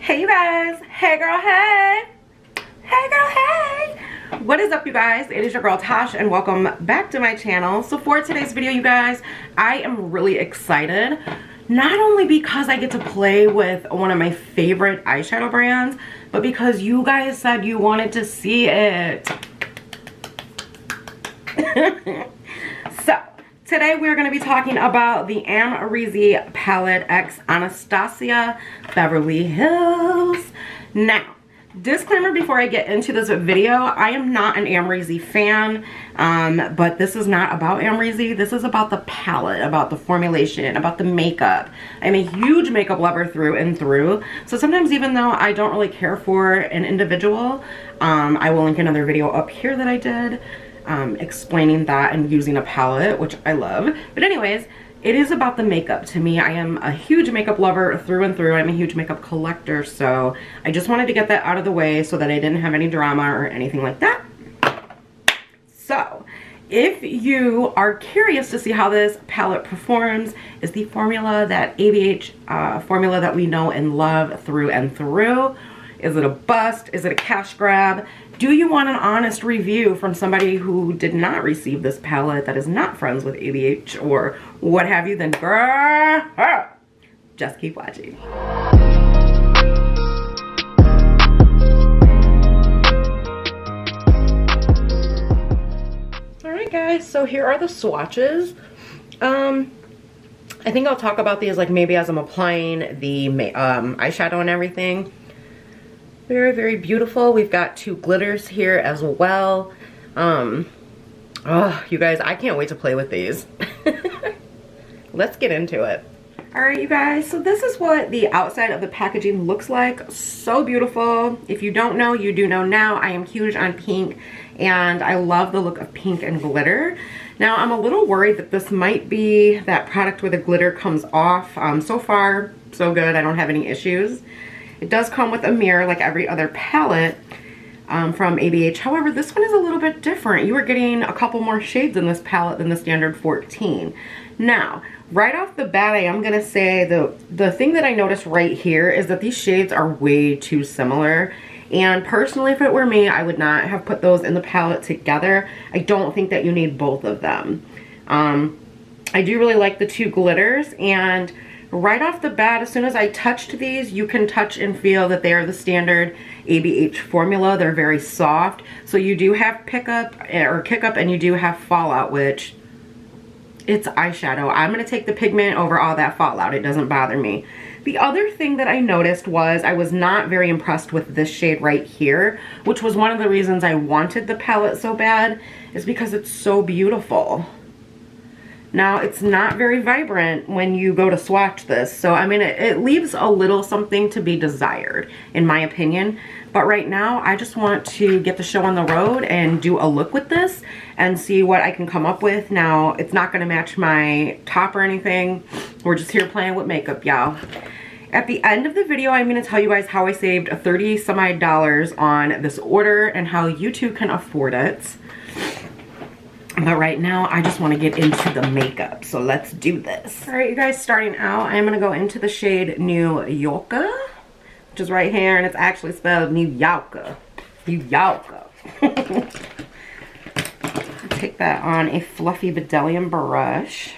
Hey you guys, hey girl, hey, hey girl, hey. What is up you guys? It is your girl Tash and welcome back to my channel. So for today's video you guys, I am really excited. Not only because I get to play with one of my favorite eyeshadow brands, but because you guys said you wanted to see it. So today we're going to be talking about the Amrezy Palette X Anastasia Beverly Hills. Now, disclaimer before I get into this video, I am not an Amrezy fan, but this is not about Amrezy. This is about the palette, about the formulation, about the makeup. I'm a huge makeup lover through and through, so sometimes even though I don't really care for an individual, I will link another video up here that I did explaining that and using a palette, which I love. But anyways, it is about the makeup to me. I am a huge makeup lover through and through. I'm a huge makeup collector, so I just wanted to get that out of the way so that I didn't have any drama or anything like that. So if you are curious to see how this palette performs, is the formula, that ABH formula that we know and love through and through. Is it a bust? Is it a cash grab? Do you want an honest review from somebody who did not receive this palette, that is not friends with ABH or what have you? Then girl, just keep watching. Alright guys, so here are the swatches. I think I'll talk about these like maybe as I'm applying the eyeshadow and everything. Very, very beautiful. We've got two glitters here as well. Oh, you guys, I can't wait to play with these. Let's get into it. All right, you guys, so this is what the outside of the packaging looks like. So beautiful. If you don't know, you do know now. I am huge on pink, and I love the look of pink and glitter. Now, I'm a little worried that this might be that product where the glitter comes off. So far, so good. I don't have any issues. It does come with a mirror like every other palette from ABH. However, this one is a little bit different. You are getting a couple more shades in this palette than the standard 14. Now, right off the bat, I am going to say the thing that I noticed right here is that these shades are way too similar. And personally, if it were me, I would not have put those in the palette together. I don't think that you need both of them. I do really like the two glitters, and right off the bat, as soon as I touched these, you can touch and feel that they are the standard ABH formula. They're very soft. So you do have pickup or kick up, and you do have fallout, which it's eyeshadow. I'm going to take the pigment over all that fallout. It doesn't bother me. The other thing that I noticed was I was not very impressed with this shade right here, which was one of the reasons I wanted the palette so bad, is because it's so beautiful. Now, it's not very vibrant when you go to swatch this, so I mean, it leaves a little something to be desired, in my opinion. But right now, I just want to get the show on the road and do a look with this and see what I can come up with. Now, it's not going to match my top or anything. We're just here playing with makeup, y'all. At the end of the video, I'm going to tell you guys how I saved $30-some-odd on this order and how you too can afford it. But right now, I just want to get into the makeup. So let's do this. All right, you guys, starting out, I'm going to go into the shade New Yorker, which is right here. And it's actually spelled New Yorker. New Yorker. Take that on a fluffy bedazzling brush.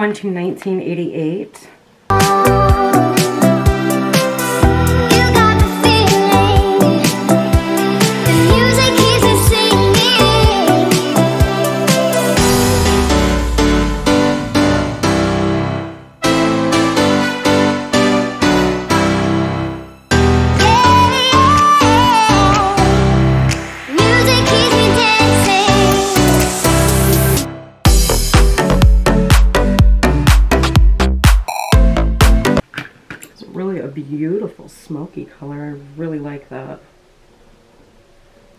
Into 1988. Beautiful smoky color. I really like that.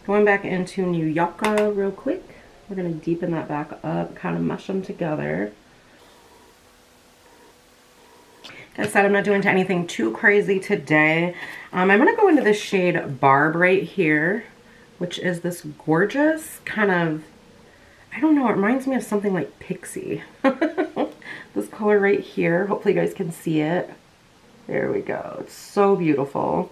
Going back into New Yorker real quick. We're going to deepen that back up, kind of mush them together. Like I said, I'm not doing anything too crazy today. I'm going to go into the shade Barb right here, which is this gorgeous kind of, I don't know, it reminds me of something like Pixie. This color right here, hopefully you guys can see it. There we go. It's so beautiful.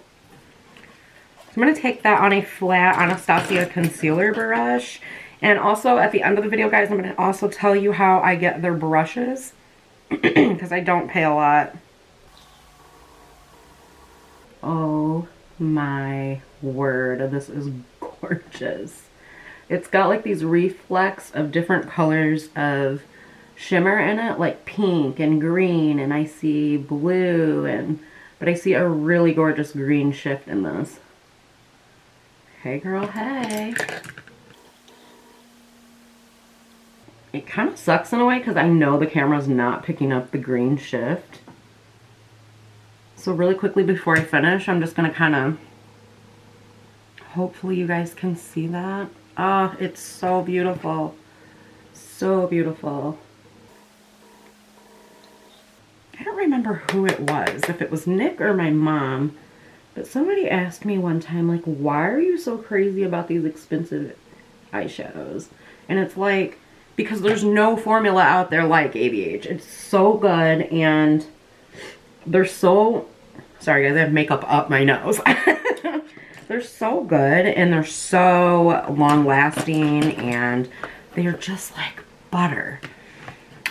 So I'm going to take that on a flat Anastasia concealer brush. And also at the end of the video, guys, I'm going to also tell you how I get their brushes because I don't pay a lot. Oh my word, this is gorgeous. It's got like these reflects of different colors of shimmer in it, like pink and green, and I see blue, but I see a really gorgeous green shift in this. Hey girl, hey. It kind of sucks in a way because I know the camera's not picking up the green shift. So really quickly before I finish, I'm just going to kind of, hopefully you guys can see that. Oh, it's so beautiful. So beautiful. I don't remember who it was, if it was Nick or my mom, but somebody asked me one time, like, why are you so crazy about these expensive eyeshadows? And it's like, because there's no formula out there like ABH. It's so good, and they're so, sorry guys, I have makeup up my nose. They're so good, and they're so long lasting, and they are just like butter.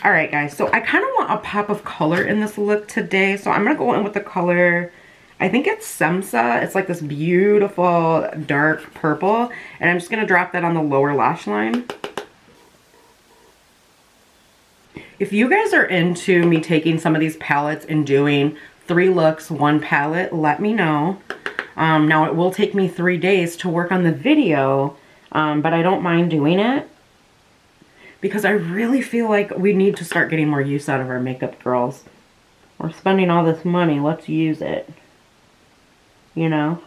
All right guys, so I kind of want a pop of color in this look today, so I'm gonna go in with the color, I think it's Semsa. It's like this beautiful dark purple, and I'm just gonna drop that on the lower lash line. If you guys are into me taking some of these palettes and doing 3 looks, 1 palette, let me know. Now it will take me 3 days to work on the video, but I don't mind doing it because I really feel like we need to start getting more use out of our makeup, girls. We're spending all this money, let's use it, you know?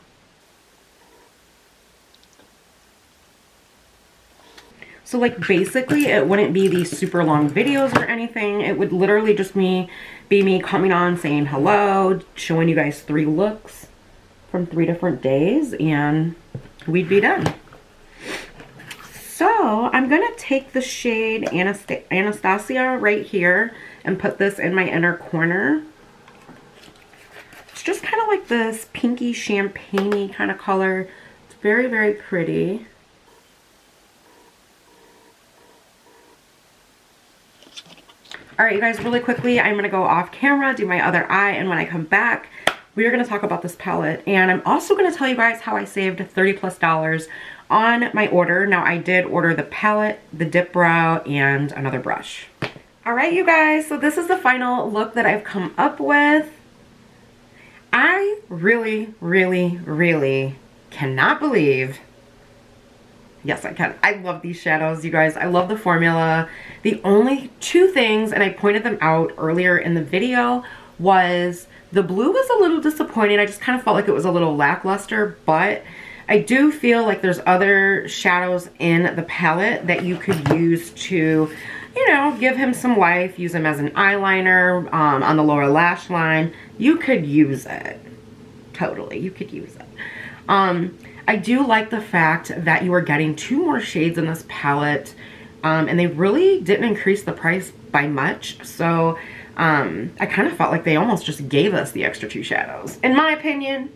So like basically it wouldn't be these super long videos or anything. It would literally just be me coming on saying hello, showing you guys 3 looks from 3 different days, and we'd be done. So I'm gonna take the shade Anastasia right here and put this in my inner corner. It's just kind of like this pinky champagne-y kind of color. It's very, very pretty. All right, you guys, really quickly, I'm gonna go off camera, do my other eye, and when I come back, we are gonna talk about this palette. And I'm also gonna tell you guys how I saved $30+ on my order. Now, I did order the palette, the dip brow, and another brush. All right, you guys, so this is the final look that I've come up with. I really, really, really cannot believe, yes, I can. I love these shadows, you guys. I love the formula. The only 2 things, and I pointed them out earlier in the video, was the blue was a little disappointing. I just kind of felt like it was a little lackluster, but I do feel like there's other shadows in the palette that you could use to, you know, give him some life. Use him as an eyeliner on the lower lash line. You could use it. Totally, you could use it. I do like the fact that you are getting 2 more shades in this palette, and they really didn't increase the price by much. So I kind of felt like they almost just gave us the extra 2 shadows, in my opinion.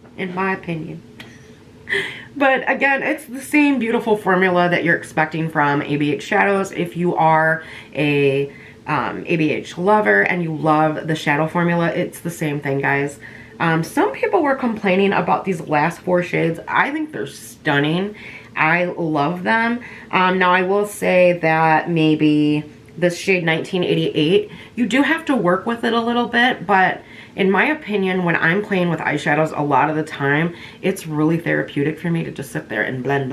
But again, it's the same beautiful formula that you're expecting from ABH Shadows. If you are a ABH lover and you love the shadow formula, it's the same thing, guys. Some people were complaining about these last 4 shades. I think they're stunning. I love them. Now I will say that maybe this shade 1988, you do have to work with it a little bit, but in my opinion, when I'm playing with eyeshadows, a lot of the time, it's really therapeutic for me to just sit there and blend.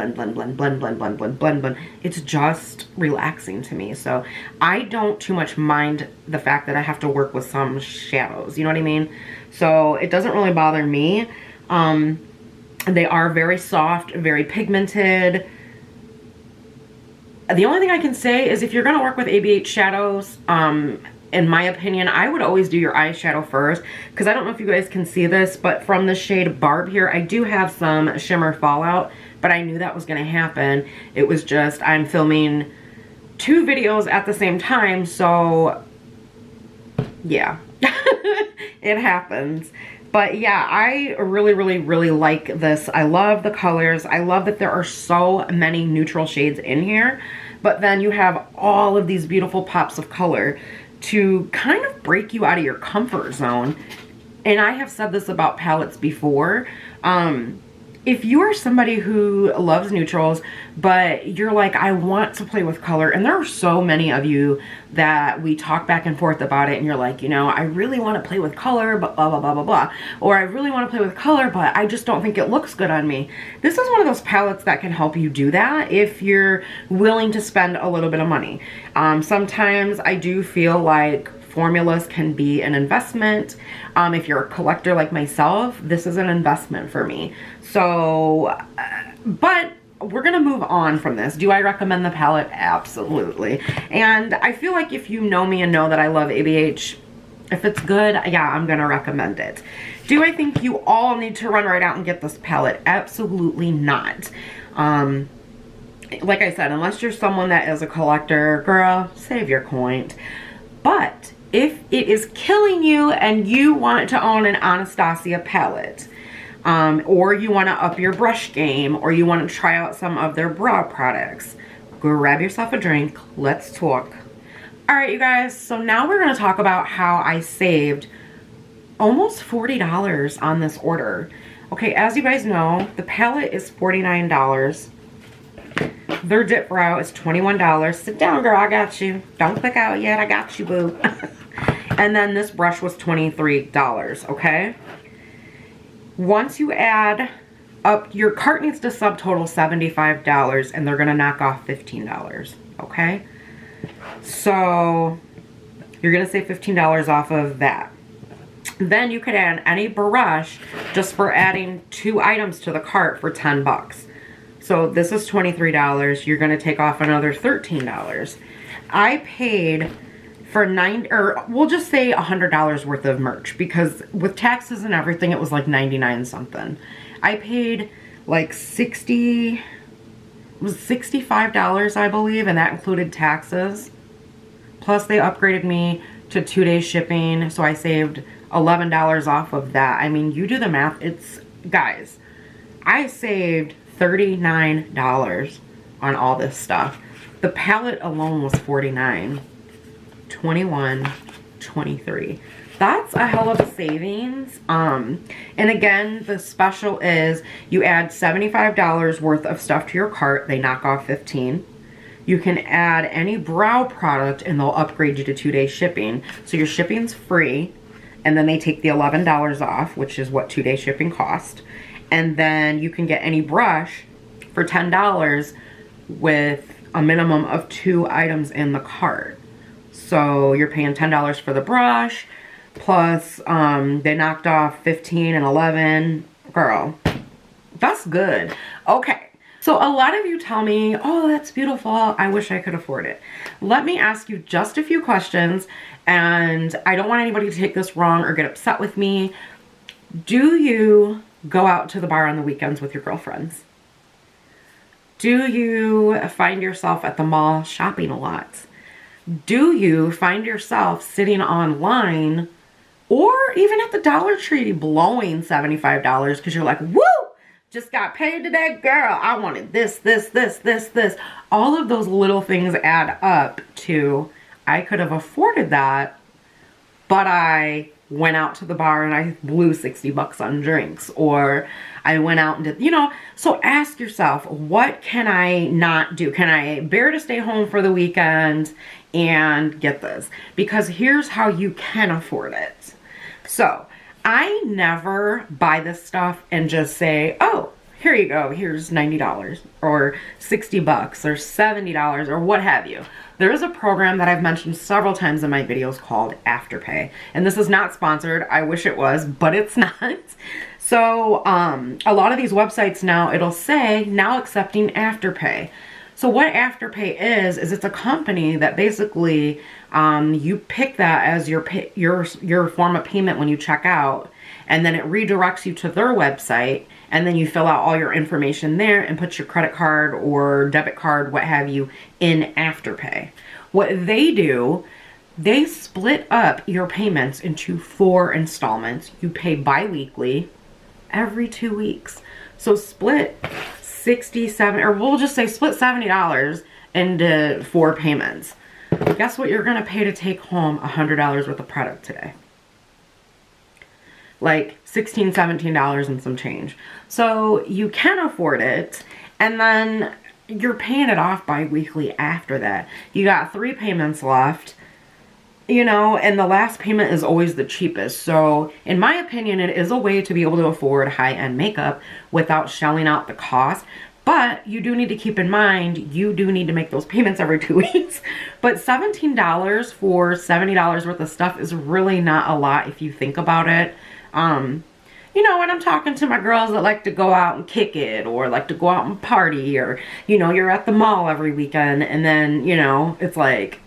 It's just relaxing to me. So I don't too much mind the fact that I have to work with some shadows, you know what I mean? So it doesn't really bother me. They are very soft, very pigmented. The only thing I can say is if you're going to work with ABH shadows, in my opinion, I would always do your eyeshadow first, because I don't know if you guys can see this, but from the shade Barb here, I do have some shimmer fallout, but I knew that was going to happen. It was just, I'm filming 2 videos at the same time, so yeah, it happens. But yeah, I really like this. I love the colors. I love that there are so many neutral shades in here, but then you have all of these beautiful pops of color to kind of break you out of your comfort zone. And I have said this about palettes before. If you are somebody who loves neutrals, but you're like, I want to play with color, and there are so many of you that we talk back and forth about it, and you're like, you know, I really want to play with color, but blah, blah, blah, blah, blah. Or I really want to play with color, but I just don't think it looks good on me. This is one of those palettes that can help you do that if you're willing to spend a little bit of money. Sometimes I do feel like formulas can be an investment. If you're a collector like myself, this is an investment for me. So, but we're gonna move on from this. Do I recommend the palette? Absolutely. And I feel like if you know me and know that I love ABH, if it's good, yeah, I'm gonna recommend it. Do I think you all need to run right out and get this palette? Absolutely not. Like I said, unless you're someone that is a collector, girl, save your coin. But if it is killing you and you want to own an Anastasia palette, or you want to up your brush game, or you want to try out some of their brow products, grab yourself a drink. Let's talk. All right, you guys. So now we're going to talk about how I saved almost $40 on this order. Okay, as you guys know, the palette is $49. Their dip brow is $21. Sit down, girl. I got you. Don't click out yet. I got you, boo. And then this brush was $23, okay? Once you add up, your cart needs to subtotal $75, and they're going to knock off $15, okay? So you're going to save $15 off of that. Then you could add any brush just for adding 2 items to the cart for 10 bucks. So this is $23. You're going to take off another $13. I paid for we'll just say $100 worth of merch, because with taxes and everything, it was like 99 something. I paid like $65, I believe, and that included taxes. Plus they upgraded me to 2-day shipping, so I saved $11 off of that. I mean, you do the math. It's, guys, I saved $39 on all this stuff. The palette alone was $49, $21, $23. That's a hell of a savings. And again, the special is you add $75 worth of stuff to your cart, they knock off $15. You can add any brow product and they'll upgrade you to 2-day shipping. So your shipping's free, and then they take the $11 off, which is what 2-day shipping cost. And then you can get any brush for $10 with a minimum of 2 items in the cart. So you're paying $10 for the brush, plus they knocked off 15 and 11. Girl, that's good. Okay, so a lot of you tell me, oh, that's beautiful, I wish I could afford it. Let me ask you just a few questions, and I don't want anybody to take this wrong or get upset with me. Do you go out to the bar on the weekends with your girlfriends? Do you find yourself at the mall shopping a lot? Do you find yourself sitting online or even at the Dollar Tree blowing $75 because you're like, woo, just got paid today, girl, I wanted this, this, this, this, this. All of those little things add up to, I could have afforded that, but I went out to the bar and I blew 60 bucks on drinks, or I went out and did, you know. So ask yourself, what can I not do? Can I bear to stay home for the weekend and get this? Because here's how you can afford it. So I never buy this stuff and just say, oh, here you go, here's $90 or 60 bucks or $70 or what have you. There is a program that I've mentioned several times in my videos called Afterpay. And this is not sponsored. I wish it was, but it's not. So a lot of these websites now, it'll say now accepting Afterpay. So what Afterpay is it's a company that basically you pick that as your form of payment when you check out, and then it redirects you to their website, and then you fill out all your information there and put your credit card or debit card, what have you, in Afterpay. What they do, they split up your payments into 4 installments. You pay bi-weekly every 2 weeks. So split 67, or we'll just say split $70 into 4 payments. Guess what you're gonna pay to take home $100 worth of product today? Like $16, $17 and some change. So you can afford it, and then you're paying it off bi-weekly after that. You got 3 payments left, you know, and the last payment is always the cheapest. So in my opinion, it is a way to be able to afford high-end makeup without shelling out the cost. But you do need to keep in mind, you do need to make those payments every 2 weeks. But $17 for $70 worth of stuff is really not a lot if you think about it. You know, when I'm talking to my girls that like to go out and kick it, or like to go out and party, or, you know, you're at the mall every weekend, and then, you know, it's like,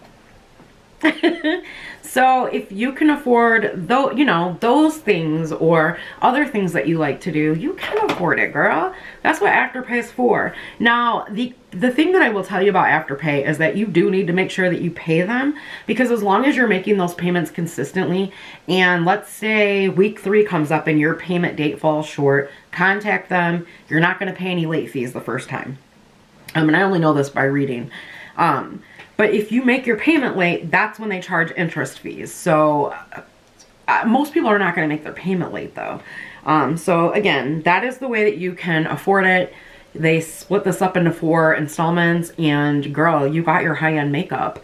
so if you can afford those things or other things that you like to do, you can afford it, girl. That's what Afterpay is for. Now, the thing that I will tell you about Afterpay is that you do need to make sure that you pay them, because as long as you're making those payments consistently, and let's say week 3 comes up and your payment date falls short, contact them. You're not going to pay any late fees the first time. And I only know this by reading. But if you make your payment late, that's when they charge interest fees. So most people are not going to make their payment late though. So again, that is the way that you can afford it. They split this up into 4 installments, and girl, you got your high-end makeup.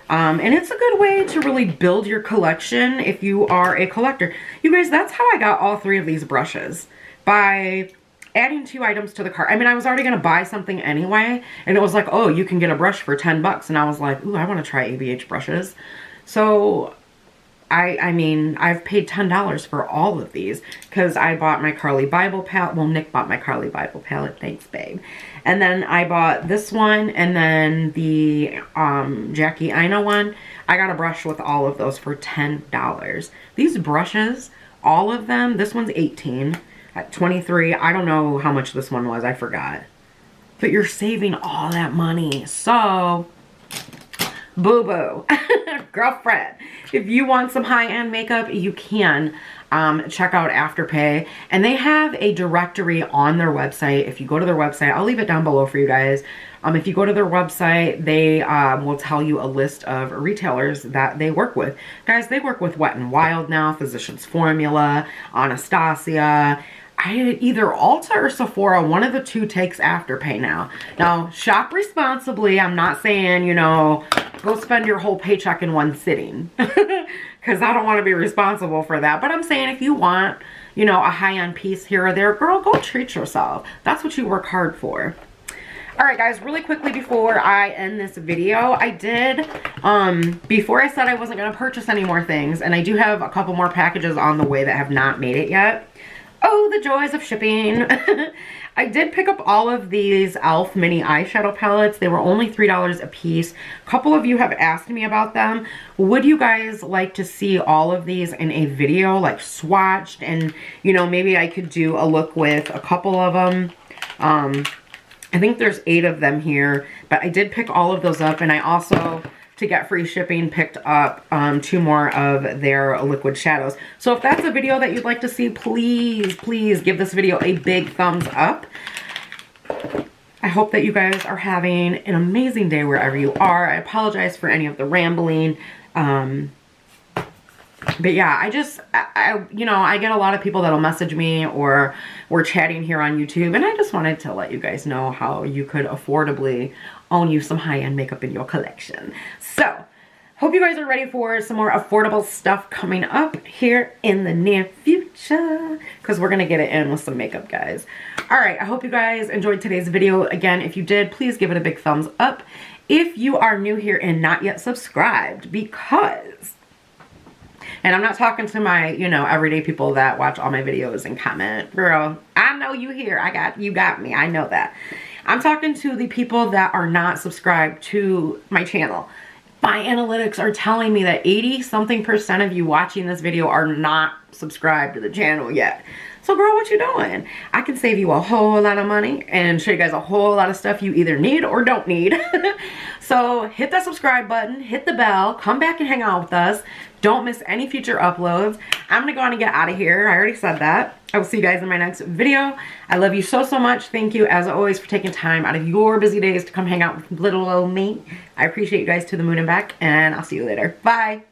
And it's a good way to really build your collection if you are a collector. You guys, that's how I got all 3 of these brushes, by adding 2 items to the cart. I mean, I was already going to buy something anyway, and it was like, oh, you can get a brush for 10 bucks. And I was like, ooh, I want to try ABH brushes. So I mean, I've paid $10 for all of these, because I bought my Carly Bible palette. Well, Nick bought my Carly Bible palette. Thanks, babe. And then I bought this one, and then the Jackie Aina one. I got a brush with all of those for $10. These brushes, all of them, this one's $18. At $23, I don't know how much this one was, I forgot. But you're saving all that money. So, boo-boo. Girlfriend, if you want some high-end makeup, you can check out Afterpay. And they have a directory on their website. If you go to their website, I'll leave it down below for you guys. If you go to their website, they will tell you a list of retailers that they work with. Guys, they work with Wet n Wild now, Physicians Formula, Anastasia. Either Ulta or Sephora, one of the 2 takes Afterpay now. Now, shop responsibly. I'm not saying, you know, go spend your whole paycheck in one sitting, because I don't want to be responsible for that. But I'm saying if you want, you know, a high-end piece here or there, girl, go treat yourself. That's what you work hard for. All right, guys, really quickly before I end this video, I did, before I said I wasn't going to purchase any more things, and I do have a couple more packages on the way that have not made it yet. Oh, the joys of shipping. I did pick up all of these e.l.f. mini eyeshadow palettes. They were only $3 a piece. A couple of you have asked me about them. Would you guys like to see all of these in a video, like swatched? And, you know, maybe I could do a look with a couple of them. I think there's 8 of them here, but I did pick all of those up, and I also, to get free shipping, picked up 2 more of their liquid shadows. So if that's a video that you'd like to see, please, please give this video a big thumbs up. I hope that you guys are having an amazing day wherever you are. I apologize for any of the rambling. But yeah, you know, I get a lot of people that'll message me, or we're chatting here on YouTube, and I just wanted to let you guys know how you could affordably own you some high-end makeup in your collection. So, hope you guys are ready for some more affordable stuff coming up here in the near future, because we're gonna get it in with some makeup, guys. All right, I hope you guys enjoyed today's video. Again, if you did, please give it a big thumbs up. If you are new here and not yet subscribed, because, and I'm not talking to my, you know, everyday people that watch all my videos and comment. Girl, I know you here. You got me. I know that. I'm talking to the people that are not subscribed to my channel. My analytics are telling me that 80-something% of you watching this video are not subscribed to the channel yet. So girl, what you doing? I can save you a whole lot of money and show you guys a whole lot of stuff you either need or don't need. So hit that subscribe button, hit the bell, come back and hang out with us. Don't miss any future uploads. I'm gonna go on and get out of here. I already said that. I will see you guys in my next video. I love you so, so much. Thank you, as always, for taking time out of your busy days to come hang out with little old me. I appreciate you guys to the moon and back, and I'll see you later. Bye.